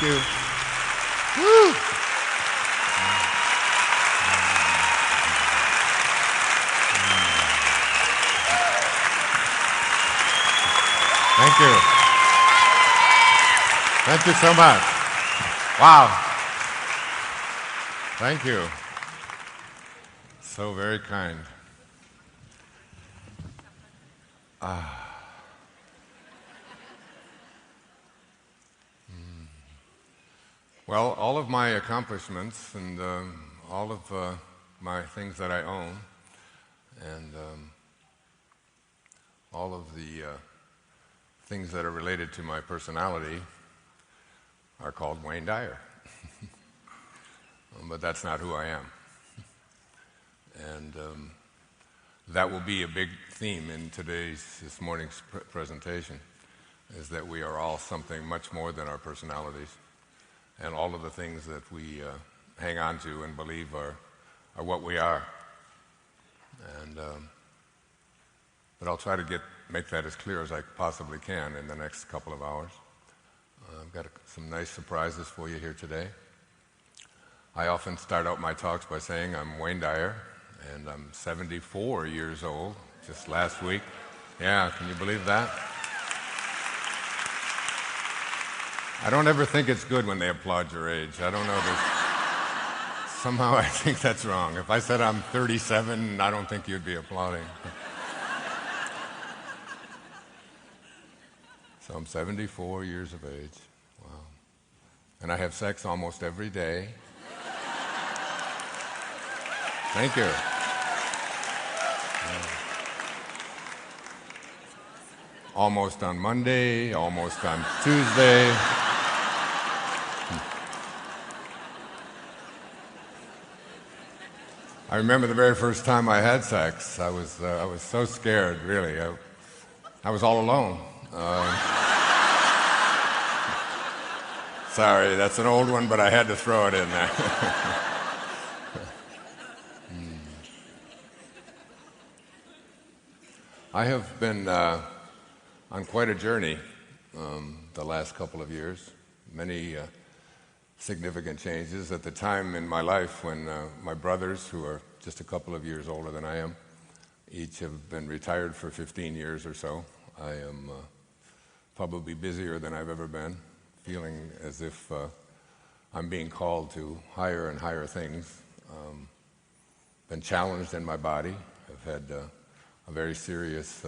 you. Woo! Thank you. Thank you so much. Wow. Thank you. So very kind. Well, all of my accomplishments and all of my things that I own and all of the things that are related to my personality are called Wayne Dyer. But that's not who I am. And that will be a big theme in this morning's presentation, is that we are all something much more than our personalities. And all of the things that we hang on to and believe are what we are. And but I'll try to make that as clear as I possibly can in the next couple of hours. I've got some nice surprises for you here today. I often start out my talks by saying I'm Wayne Dyer, and I'm 74 years old, just last week. Yeah, can you believe that? I don't ever think it's good when they applaud your age. I don't know. Somehow I think that's wrong. If I said I'm 37, I don't think you'd be applauding. So I'm 74 years of age. Wow. And I have sex almost every day. Thank you. Yeah. Almost on Monday, almost on Tuesday. I remember the very first time I had sex. I was so scared, really. I was all alone. Sorry, that's an old one, but I had to throw it in there. I have been on quite a journey the last couple of years. Many significant changes. At the time in my life when my brothers, who are just a couple of years older than I am, each have been retired for 15 years or so. I am probably busier than I've ever been, feeling as if I'm being called to higher and higher things. Been challenged in my body. I've had a very serious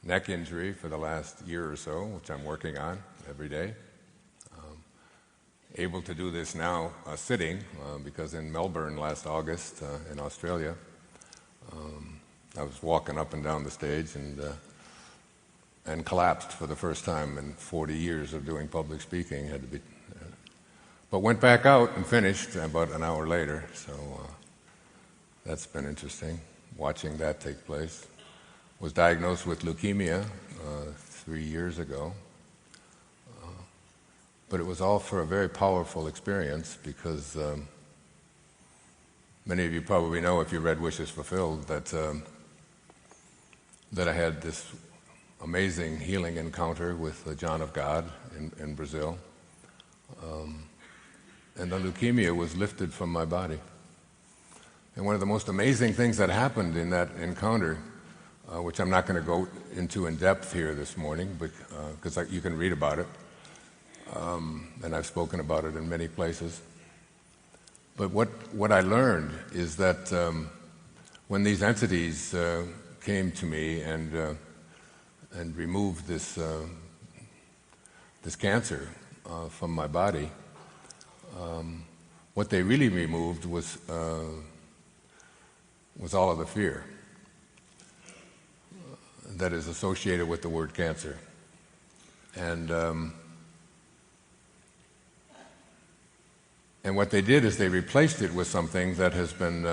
neck injury for the last year or so, which I'm working on every day. Able to do this now sitting, because in Melbourne last August in Australia, I was walking up and down the stage and collapsed for the first time in 40 years of doing public speaking. But went back out and finished about an hour later, so that's been interesting, watching that take place. Was diagnosed with leukemia 3 years ago. But it was all for a very powerful experience because many of you probably know, if you read Wishes Fulfilled, that I had this amazing healing encounter with the John of God in Brazil. And the leukemia was lifted from my body. And one of the most amazing things that happened in that encounter, which I'm not going to go into in depth here this morning, because you can read about it, and I've spoken about it in many places. But what I learned is that when these entities came to me and removed this cancer from my body, what they really removed was all of the fear that is associated with the word cancer. And what they did is they replaced it with something that has been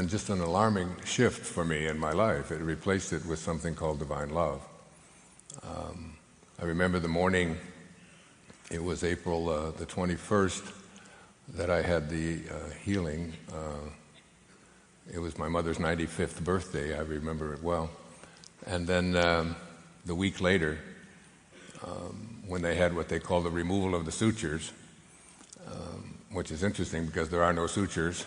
just an alarming shift for me in my life. It replaced it with something called divine love. I remember the morning, it was April the 21st, that I had the healing. It was my mother's 95th birthday, I remember it well. And then the week later, when they had what they call the removal of the sutures, which is interesting because there are no sutures,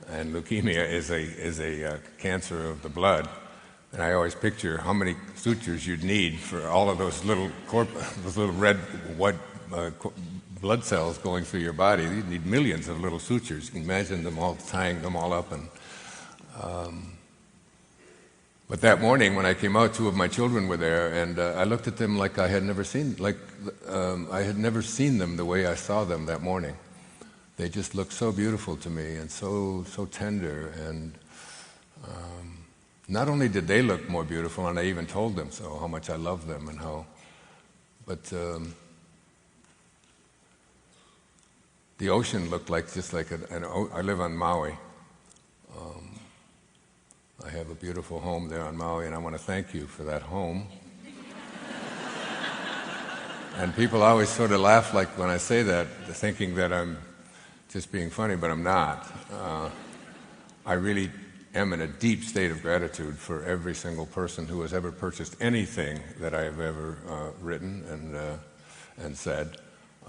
and leukemia is a cancer of the blood. And I always picture how many sutures you'd need for all of those little red, white blood cells going through your body. You'd need millions of little sutures. You can imagine them all tying them all up. But that morning when I came out, two of my children were there, and I looked at them like I had never seen them the way I saw them that morning. They just looked so beautiful to me and so tender. And not only did they look more beautiful, and I even told them so, how much I loved them and but the ocean looked like just like I live on Maui. I have a beautiful home there on Maui, and I want to thank you for that home. And people always sort of laugh like when I say that, thinking that I'm just being funny, but I'm not. I really am in a deep state of gratitude for every single person who has ever purchased anything that I have ever written and said,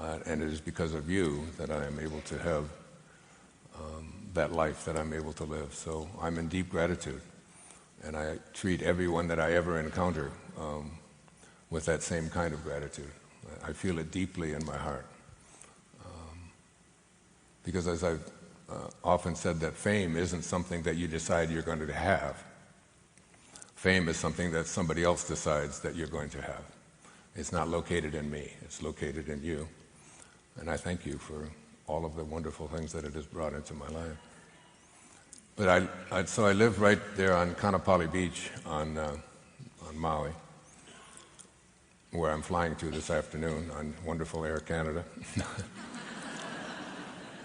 and it is because of you that I am able to have that life that I'm able to live. So I'm in deep gratitude, and I treat everyone that I ever encounter with that same kind of gratitude. I feel it deeply in my heart. Because as I've often said, that fame isn't something that you decide you're going to have. Fame is something that somebody else decides that you're going to have. It's not located in me. It's located in you. And I thank you for all of the wonderful things that it has brought into my life. But so I live right there on Kanapali Beach on Maui, where I'm flying to this afternoon on wonderful Air Canada.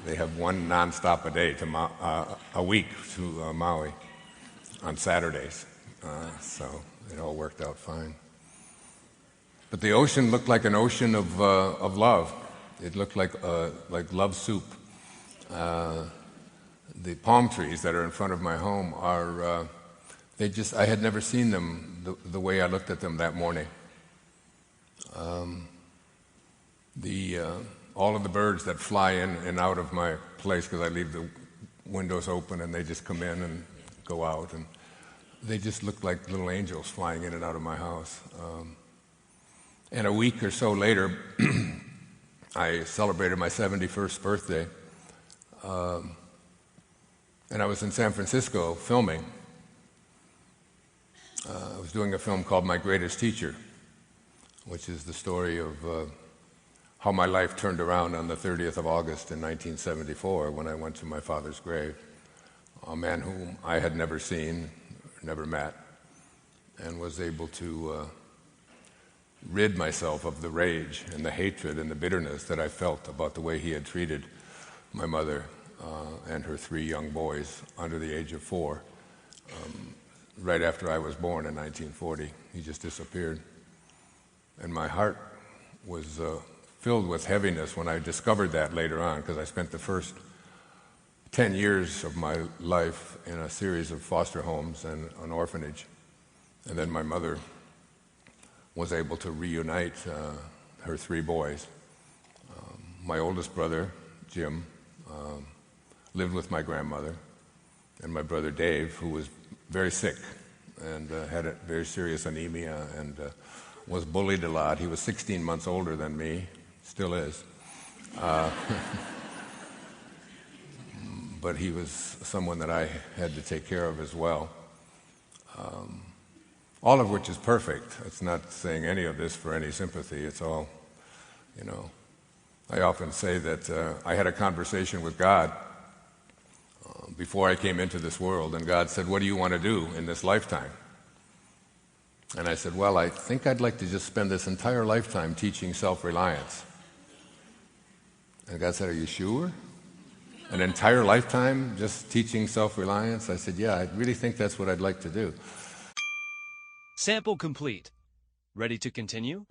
They have one nonstop a day to a week to Maui on Saturdays, so it all worked out fine. But the ocean looked like an ocean of love. It looked like love soup. The palm trees that are in front of my home are I had never seen them the way I looked at them that morning. All of the birds that fly in and out of my place, because I leave the windows open and they just come in and go out, and they just look like little angels flying in and out of my house. And a week or so later, I celebrated my 71st birthday, and I was in San Francisco filming. I was doing a film called My Greatest Teacher, which is the story of how my life turned around on the 30th of August in 1974 when I went to my father's grave, a man whom I had never seen, never met, and was able to rid myself of the rage and the hatred and the bitterness that I felt about the way he had treated my mother and her 3 young boys under the age of 4. Right after I was born in 1940, he just disappeared. And my heart was filled with heaviness when I discovered that later on, because I spent the first 10 years of my life in a series of foster homes and an orphanage. And then my mother was able to reunite her 3 boys. My oldest brother, Jim, lived with my grandmother, and my brother Dave, who was very sick and had a very serious anemia and was bullied a lot. He was 16 months older than me, still is. But he was someone that I had to take care of as well. All of which is perfect. It's not saying any of this for any sympathy. It's all, I often say that I had a conversation with God before I came into this world, and God said, "What do you want to do in this lifetime?" And I said, "Well, I think I'd like to just spend this entire lifetime teaching self-reliance." And God said, "Are you sure? An entire lifetime just teaching self-reliance?" I said, "Yeah, I really think that's what I'd like to do." Sample complete. Ready to continue?